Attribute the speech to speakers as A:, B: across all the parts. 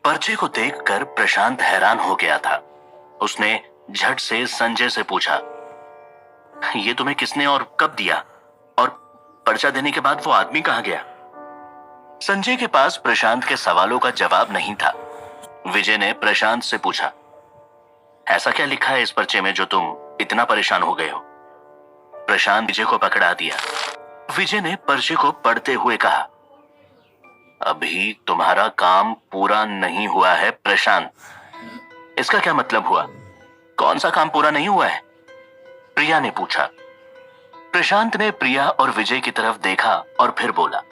A: पर्चे को देखकर प्रशांत हैरान हो गया था। उसने झट से संजय से पूछा, ये तुम्हें किसने और कब दिया? और पर्चा देने के बाद वो आदमी कहां गया? संजय के पास प्रशांत के सवालों का जवाब नहीं था। विजय ने प्रशांत से पूछा, ऐसा क्या लिखा है इस पर्चे में जो तुम इतना परेशान हो गए हो? प्रशांत विजय को पकड़ा दिया। विजय ने पर्चे को पढ़ते हुए कहा, अभी तुम्हारा काम पूरा नहीं हुआ है प्रशांत। इसका क्या मतलब हुआ? कौन सा काम पूरा नहीं हुआ है? प्रिया ने पूछा। प्रशांत ने प्रिया और विजय की तरफ देखा और फिर बोला,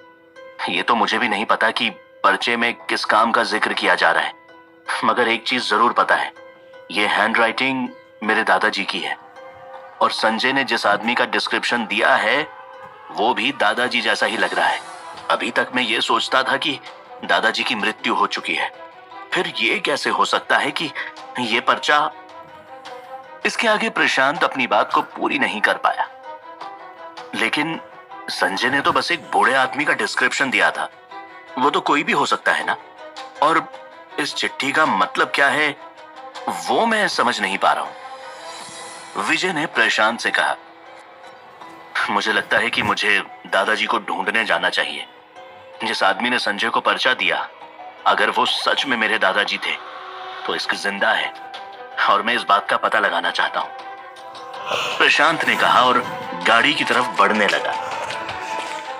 A: ये तो मुझे भी नहीं पता कि पर्चे में किस काम का जिक्र किया जा रहा है, मगर एक चीज जरूर पता है, ये हैंडराइटिंग मेरे दादाजी की है और संजय ने जिस आदमी का डिस्क्रिप्शन दिया है वो भी दादाजी जैसा ही लग रहा है। अभी तक मैं ये सोचता था कि दादाजी की मृत्यु हो चुकी है, फिर ये कैसे हो सकता है कि ये पर्चा। इसके आगे प्रशांत अपनी बात को पूरी नहीं कर पाया। लेकिन संजय ने तो बस एक बूढ़े आदमी का डिस्क्रिप्शन दिया था, वो तो कोई भी हो सकता है ना। और इस चिट्ठी का मतलब क्या है वो मैं समझ नहीं पा रहा हूं। विजय ने प्रशांत से कहा, मुझे लगता है कि मुझे दादाजी को ढूंढने जाना चाहिए। जिस आदमी ने संजय को पर्चा दिया, अगर वो सच में मेरे दादाजी थे तो इसकी जिंदा है और मैं इस बात का पता लगाना चाहता हूं, प्रशांत ने कहा और गाड़ी की तरफ बढ़ने लगा।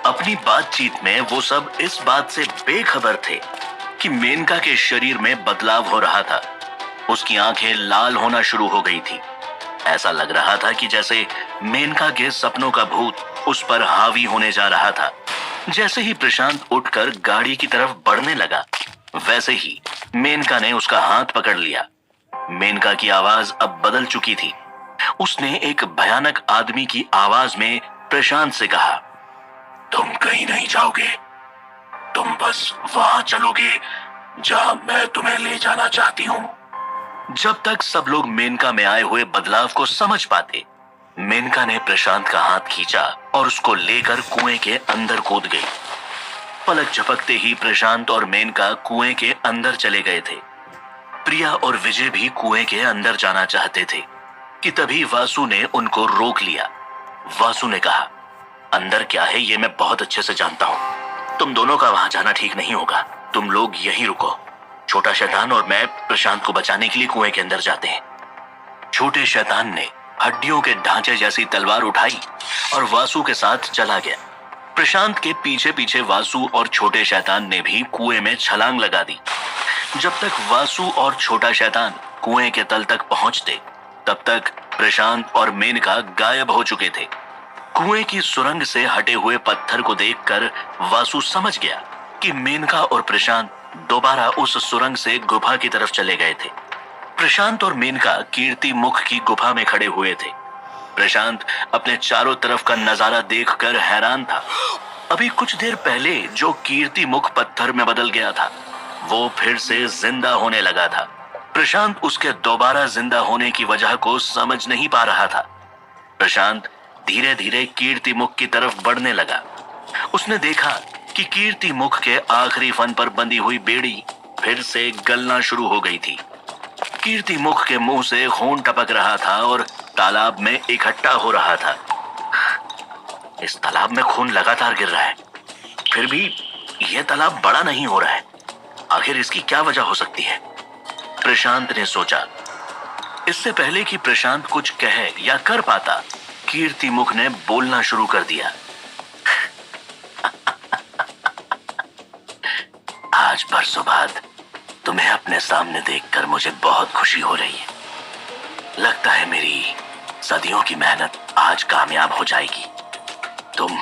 A: अपनी बातचीत में वो सब इस बात से बेखबर थे कि मेनका के शरीर में बदलाव हो रहा था। उसकी आंखें लाल होना शुरू हो गई थी। ऐसा लग रहा था कि जैसे मेनका के सपनों का भूत उस पर हावी होने जा रहा था। जैसे ही प्रशांत उठकर गाड़ी की तरफ बढ़ने लगा, वैसे ही मेनका ने उसका हाथ पकड़ लिया। मेनका की आवाज अब बदल चुकी थी। उसने एक भयानक आदमी की आवाज में प्रशांत से कहा, तुम कहीं नहीं जाओगे, तुम बस वहां चलोगे जहां मैं तुम्हें ले जाना चाहती हूं। जब तक सब लोग मेनका में आए हुए बदलाव को समझ पाते, मेनका ने प्रशांत का हाथ खींचा और उसको लेकर कुएं के अंदर कूद गई। पलक झपकते ही प्रशांत और मेनका कुएं के अंदर चले गए थे। प्रिया और विजय भी कुएं के अंदर जाना चाहते थे कि तभी वासु ने उनको रोक लिया। वासु ने कहा, अंदर क्या है ये मैं बहुत अच्छे से जानता हूं, तुम दोनों का वहां जाना ठीक नहीं होगा, तुम लोग यहीं रुको। छोटा शैतान और मैं प्रशांत को बचाने के लिए कुएं के अंदर जाते हैं। छोटे शैतान ने हड्डियों के ढांचे जैसी तलवार उठाई और वासु के साथ चला गया। प्रशांत के पीछे पीछे वासु और छोटे शैतान ने भी कुएं में छलांग लगा दी। जब तक वासु और छोटा शैतान कुएं के तल तक पहुंचते, तब तक प्रशांत और मेनका गायब हो चुके थे। कुएं की सुरंग से हटे हुए पत्थर को देखकर वासु समझ गया कि मेनका और प्रशांत दोबारा उस सुरंग से गुफा की तरफ चले गए थे। प्रशांत और मेनका कीर्ति मुख की गुफा में खड़े हुए थे। प्रशांत अपने चारों तरफ का नजारा देखकर हैरान था। अभी कुछ देर पहले जो कीर्ति मुख पत्थर में बदल गया था, वो फिर से जिंदा होने लगा था। प्रशांत उसके दोबारा जिंदा होने की वजह को समझ नहीं पा रहा था। प्रशांत धीरे धीरे कीर्ति मुख की तरफ बढ़ने लगा। उसने देखा कि कीर्ति मुख के आखिरी फन पर बंधी हुई बेड़ी फिर से गलना शुरू हो गई थी। कीर्ति मुख के मुंह से खून टपक रहा था और तालाब में इकट्ठा हो रहा था। इस तालाब में खून लगातार गिर रहा है, फिर भी यह तालाब बड़ा नहीं हो रहा है। आखिर इसकी क्या वजह हो सकती है? प्रशांत ने सोचा। इससे पहले कि प्रशांत कुछ कहे या कर पाता, कीर्ति मुख ने बोलना शुरू कर दिया। आज बरसों बाद तुम्हें अपने सामने देखकर मुझे बहुत खुशी हो रही है। लगता है मेरी सदियों की मेहनत आज कामयाब हो जाएगी। तुम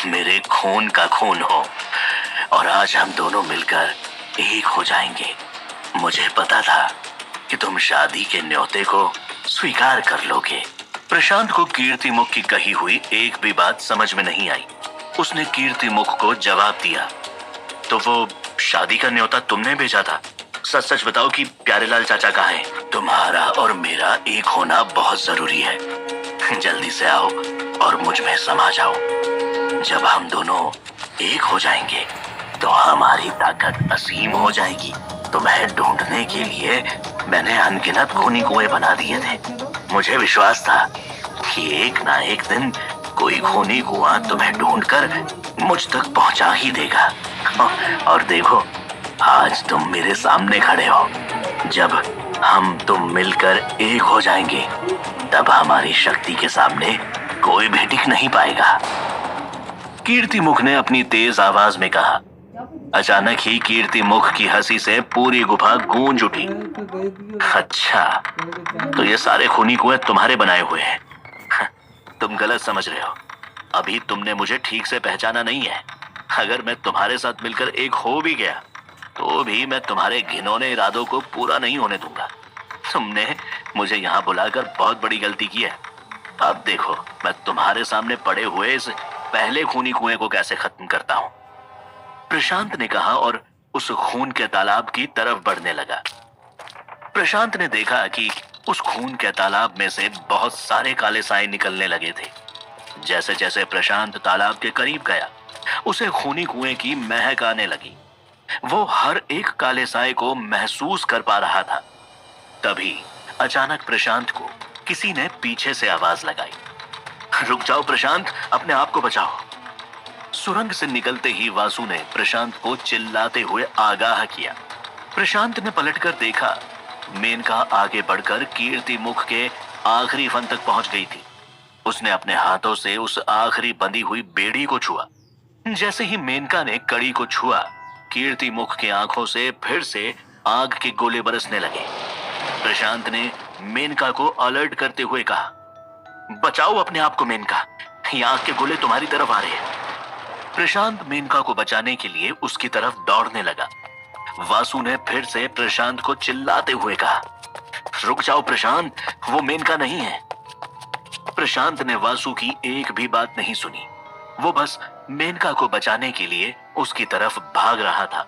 A: मेरे खून का खून हो और आज हम दोनों मिलकर एक हो जाएंगे। मुझे पता था कि तुम शादी के न्योते को स्वीकार कर लोगे। प्रशांत को कीर्ति मुख की कही हुई एक भी बात समझ में नहीं आई। उसने कीर्ति मुख को जवाब दिया, तो वो शादी का न्योता तुमने भेजा था? सच सच बताओ कि प्यारेलाल चाचा कहाँ हैं? तुम्हारा और मेरा एक होना बहुत जरूरी है। जल्दी से आओ और मुझ में समा जाओ। जब हम दोनों एक हो जाएंगे तो हमारी ताकत असीम हो जाएगी। तुम्हें ढूंढने के लिए मैंने अनगिनत खूनी कुएं बना दिए थे। मुझे विश्वास था कि एक ना एक दिन कोई खूनी कुआं तुम्हें ढूंढकर मुझ तक पहुंचा ही देगा। और देखो, आज तुम मेरे सामने खड़े हो। जब हम तुम मिलकर एक हो जाएंगे, तब हमारी शक्ति के सामने कोई भी टिक नहीं पाएगा। कीर्तिमुख ने अपनी तेज आवाज में कहा। अचानक ही कीर्तिमुख की हंसी से पूरी गुफा गूंज उठी। अच्छा, तो ये सारे खूनी कुएं तुम्हारे बनाए हुए हैं। तुम गलत समझ रहे हो। अभी तुमने मुझे ठीक से पहचाना नहीं है। अगर मैं तुम्हारे साथ मिलकर एक हो भी गया, तो भी मैं तुम्हारे घिनौने इरादों को पूरा नहीं होने दूंगा। तुमने मुझे यहाँ बुलाकर बहुत बड़ी गलती की है। अब देखो, मैं तुम्हारे सामने पड़े हुए इस पहले खूनी कुएं को कैसे खत्म करता हूँ। प्रशांत ने कहा और उस खून के तालाब की तरफ बढ़ने लगा। प्रशांत ने देखा कि उस खून के तालाब में से बहुत सारे काले साए निकलने लगे थे। जैसे जैसे प्रशांत तालाब के करीब गया, उसे खूनी कुएं की महक आने लगी। वो हर एक काले साए को महसूस कर पा रहा था। तभी अचानक प्रशांत को किसी ने पीछे से आवाज लगाई। रुक जाओ प्रशांत, अपने आप को बचाओ। सुरंग से निकलते ही वासु ने प्रशांत को चिल्लाते हुए आगाह किया। प्रशांत ने पलटकर देखा, मेनका आगे बढ़कर कीर्तिमुख के आखिरी फन तक पहुंच गई थी। उसने अपने हाथों से उस आखिरी बंधी हुई बेड़ी को छुआ। जैसे ही मेनका ने कड़ी को छुआ, कीर्तिमुख की आंखों से फिर से आग के गोले बरसने लगे। प्रशांत ने मेनका को अलर्ट करते हुए कहा, बचाओ अपने आप को मेनका, ये आग के गोले तुम्हारी तरफ आ रहे हैं। प्रशांत मेनका को बचाने के लिए उसकी तरफ दौड़ने लगा। वासु ने फिर से प्रशांत को चिल्लाते हुए कहा, रुक जाओ प्रशांत, वो मेनका नहीं है। प्रशांत ने वासु की एक भी बात नहीं सुनी। वो बस मेनका को बचाने के लिए उसकी तरफ भाग रहा था।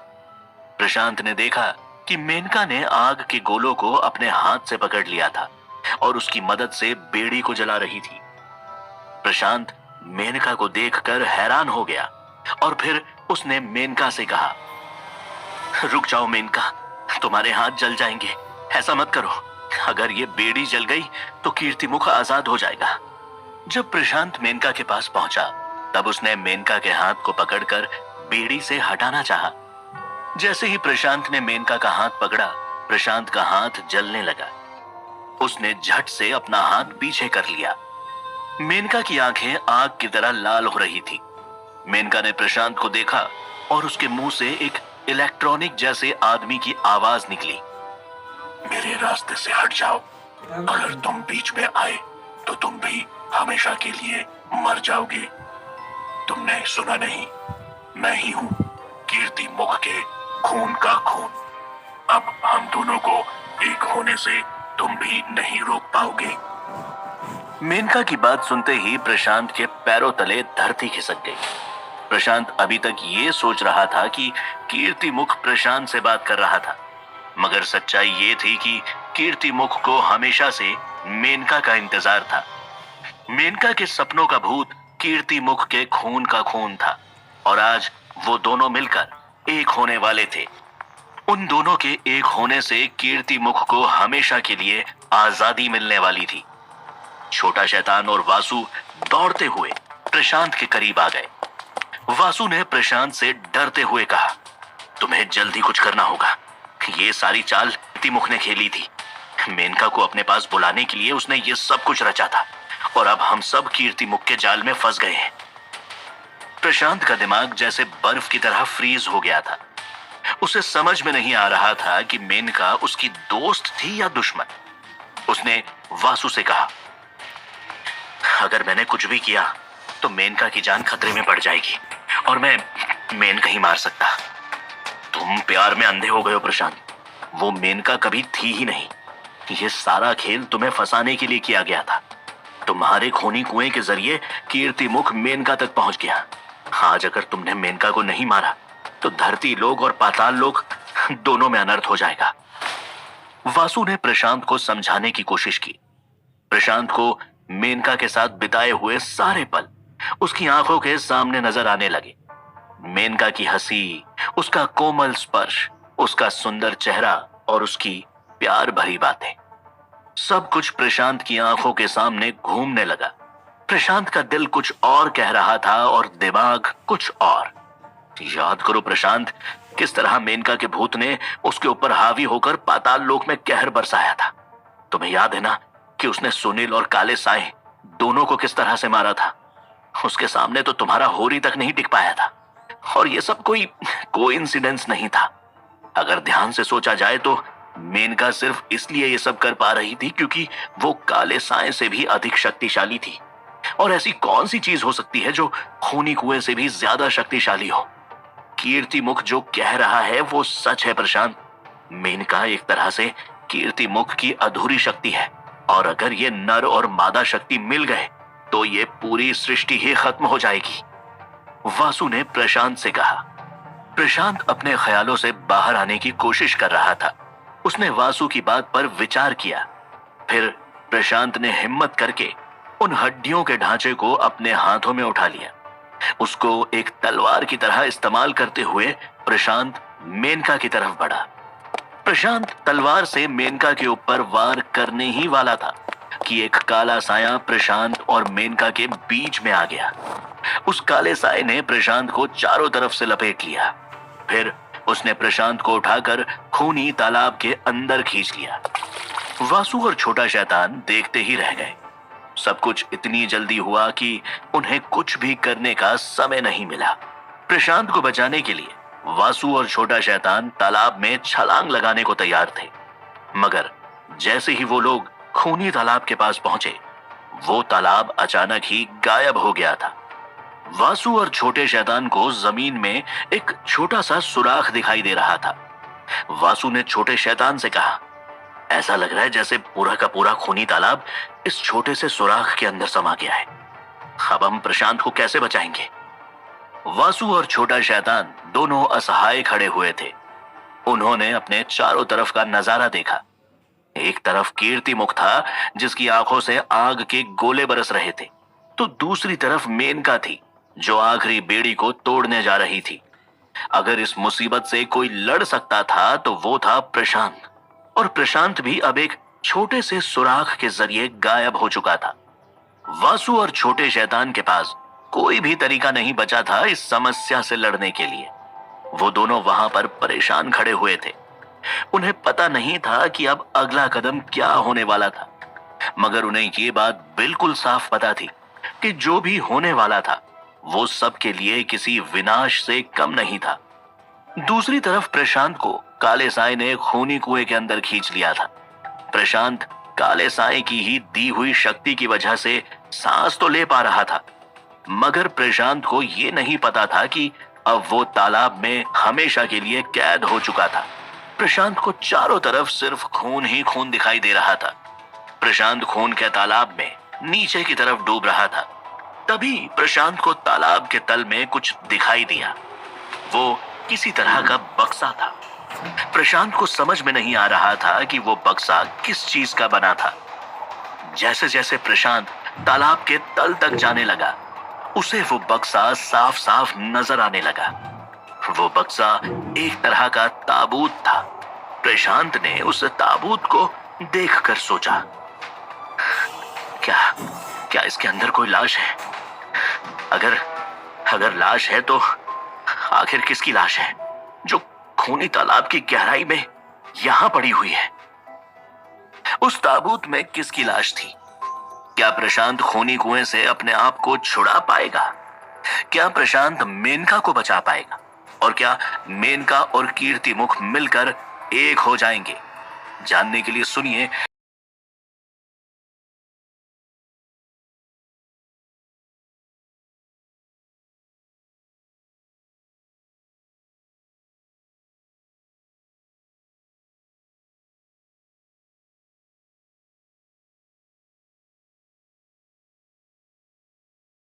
A: प्रशांत ने देखा कि मेनका ने आग के गोलों को अपने हाथ से पकड़ लिया था और उसकी मदद से बेड़ी को जला रही थी। प्रशांत मेनका को देखकर हैरान हो गया और फिर उसने मेनका से कहा, रुक जाओ मेनका, तुम्हारे हाथ जल जाएंगे, ऐसा मत करो। अगर ये बेड़ी जल गई तो कीर्तिमुख आजाद हो जाएगा। जब प्रशांत मेनका के पास पहुंचा, तब उसने मेनका के हाथ को पकड़कर बेड़ी से हटाना चाहा। जैसे ही प्रशांत ने मेनका का हाथ पकड़ा, प्रशांत का हाथ जलने लगा। उसने झट से अपना हाथ पीछे कर लिया। मेनका की आंखें आग की तरह लाल हो रही थी। मेनका ने प्रशांत को देखा और उसके मुंह से एक इलेक्ट्रॉनिक जैसे आदमी की आवाज निकली, मेरे रास्ते से हट जाओ। अगर तुम बीच में आए तो तुम भी हमेशा के लिए मर जाओगे। तुमने सुना नहीं, मैं ही हूं कीर्तिमुख के खून का खून। अब हम दोनों को एक होने से तुम भी नहीं रोक पाओगे। मेनका की बात सुनते ही प्रशांत के पैरों तले धरती खिसक गई। प्रशांत अभी तक ये सोच रहा था कि कीर्तिमुख प्रशांत से बात कर रहा था, मगर सच्चाई ये थी कि कीर्तिमुख को हमेशा से मेनका का इंतजार था। मेनका के सपनों का भूत कीर्तिमुख के खून का खून था और आज वो दोनों मिलकर एक होने वाले थे। उन दोनों के एक होने से कीर्तिमुख को हमेशा के लिए आजादी मिलने वाली थी। छोटा शैतान और वासु दौड़ते हुए प्रशांत के करीब आ गए। वासु ने प्रशांत से डरते हुए कहा, तुम्हें जल्दी कुछ करना होगा। ये सारी चाल कीर्तिमुख ने खेली थी। मेनका को अपने पास बुलाने के लिए उसने ये सब कुछ रचा था और अब हम सब कीर्तिमुख के जाल में फंस गए हैं। प्रशांत का दिमाग जैसे बर्फ की तरह फ्रीज हो गया था। उसे समझ में नहीं आ रहा था कि मेनका उसकी दोस्त थी या दुश्मन। उसने वासु से कहा, अगर मैंने कुछ भी किया तो मेनका की जान खतरे में पड़ जाएगी और मैं मेनका ही मार सकता। तुम प्यार में अंधे हो गए हो प्रशांत। वो मेनका कभी थी ही नहीं। ये सारा खेल तुम्हें फंसाने के लिए किया गया था। तुम्हारे खूनी कुएं के जरिए कीर्तिमुख मेनका तक पहुंच गया। आज अगर तुमने मेनका को नहीं मारा तो धरती लोक और पाताल लोक दोनों में अनर्थ हो जाएगा। वासु ने प्रशांत को समझाने की कोशिश की। प्रशांत को मेनका के साथ बिताए हुए सारे पल उसकी आंखों के सामने नजर आने लगे। मेनका की हंसी, उसका कोमल स्पर्श, उसका सुंदर चेहरा और उसकी प्यार भरी बातें, सब कुछ प्रशांत की आंखों के सामने घूमने लगा। प्रशांत का दिल कुछ और कह रहा था और दिमाग कुछ और। याद करो प्रशांत, किस तरह मेनका के भूत ने उसके ऊपर हावी होकर पाताल लोक में कहर बरसाया था। तुम्हें याद है ना कि उसने सुनील और काले साए दोनों को किस तरह से मारा था। उसके सामने तो तुम्हारा होरी तक नहीं टिक पाया था। और ये सब कोई कोइंसिडेंस नहीं था। अगर ध्यान से सोचा जाए तो मेनका सिर्फ इसलिए ये सब कर पा रही थी क्योंकि वो काले साए से भी अधिक शक्तिशाली थी। और ऐसी कौन सी चीज हो सकती है जो खूनी कुएं से भी ज्यादा शक्तिशाली हो। कीर्तिमुख जो कह रहा है वो सच है प्रशांत। मेनका एक तरह से कीर्तिमुख की अधूरी शक्ति है, और अगर ये नर और मादा शक्ति मिल गए तो ये पूरी सृष्टि ही खत्म हो जाएगी। वासु ने प्रशांत से कहा। प्रशांत अपने ख्यालों से बाहर आने की कोशिश कर रहा था। उसने वासु की बात पर विचार किया। फिर प्रशांत ने हिम्मत करके उन हड्डियों के ढांचे को अपने हाथों में उठा लिया। उसको एक तलवार की तरह इस्तेमाल करते हुए प्रशांत मेनका की तरफ बढ़ा। प्रशांत तलवार से मेनका के ऊपर वार करने ही वाला था कि एक काला साया प्रशांत और मेनका के बीच में आ गया। उस काले साए ने प्रशांत को चारों तरफ से लपेट लिया। फिर उसने प्रशांत को उठाकर खूनी तालाब के अंदर खींच लिया। वासु और छोटा शैतान देखते ही रह गए। सब कुछ इतनी जल्दी हुआ कि उन्हें कुछ भी करने का समय नहीं मिला। प्रशांत को बचाने के लिए वासु और छोटा शैतान तालाब में छलांग लगाने को तैयार थे, मगर जैसे ही वो लोग खूनी तालाब के पास पहुंचे, वो तालाब अचानक ही गायब हो गया था। वासु और छोटे शैतान को जमीन में एक छोटा सा सुराख दिखाई दे रहा था। वासु ने छोटे शैतान से कहा, ऐसा लग रहा है जैसे पूरा का पूरा खूनी तालाब इस छोटे से सुराख के अंदर समा गया है। अब हम प्रशांत को कैसे बचाएंगे? वासु और छोटा शैतान दोनों असहाय खड़े हुए थे। उन्होंने अपने चारों तरफ का नजारा देखा। एक तरफ कीर्तिमुख था जिसकी आंखों से आग के गोले बरस रहे थे, तो दूसरी तरफ मेनका थी जो आखिरी बेड़ी को तोड़ने जा रही थी। अगर इस मुसीबत से कोई लड़ सकता था तो वो था प्रशांत, और प्रशांत भी अब एक छोटे से सुराख के जरिए गायब हो चुका था। वासु और छोटे शैतान के पास कोई भी तरीका नहीं बचा था इस समस्या से लड़ने के लिए। वो दोनों वहां पर परेशान खड़े हुए थे। उन्हें पता नहीं था कि अब अगला कदम क्या होने वाला था, मगर उन्हें ये बात बिल्कुल साफ पता थी कि जो भी होने वाला था वो सबके लिए किसी विनाश से कम नहीं था। दूसरी तरफ प्रशांत को काले साए ने खूनी कुएं के अंदर खींच लिया था। प्रशांत काले साए की ही दी हुई शक्ति की वजह से सांस तो ले पा रहा था, मगर प्रशांत को यह नहीं पता था कि अब वो तालाब में हमेशा के लिए कैद हो चुका था। प्रशांत को चारों तरफ सिर्फ खून ही खून दिखाई दे रहा था। प्रशांत खून के तालाब में नीचे की तरफ डूब रहा था। तभी प्रशांत को तालाब के तल में कुछ दिखाई दिया। वो किसी तरह का बक्सा था। प्रशांत को समझ में नहीं आ रहा था कि वो बक्सा किस चीज का बना था। जैसे जैसे प्रशांत तालाब के तल तक जाने लगा, उसे वो बक्सा साफ साफ नजर आने लगा। वो बक्सा एक तरह का ताबूत था। प्रशांत ने उस ताबूत को देखकर सोचा, क्या क्या इसके अंदर कोई लाश है? अगर लाश है तो आखिर किसकी लाश है जो खूनी तालाब की गहराई में यहां पड़ी हुई है? उस ताबूत में किसकी लाश थी? क्या प्रशांत खूनी कुएं से अपने आप को छुड़ा पाएगा? क्या प्रशांत मेनका को बचा पाएगा? और क्या मेनका और कीर्तिमुख मिलकर एक हो जाएंगे? जानने के लिए सुनिए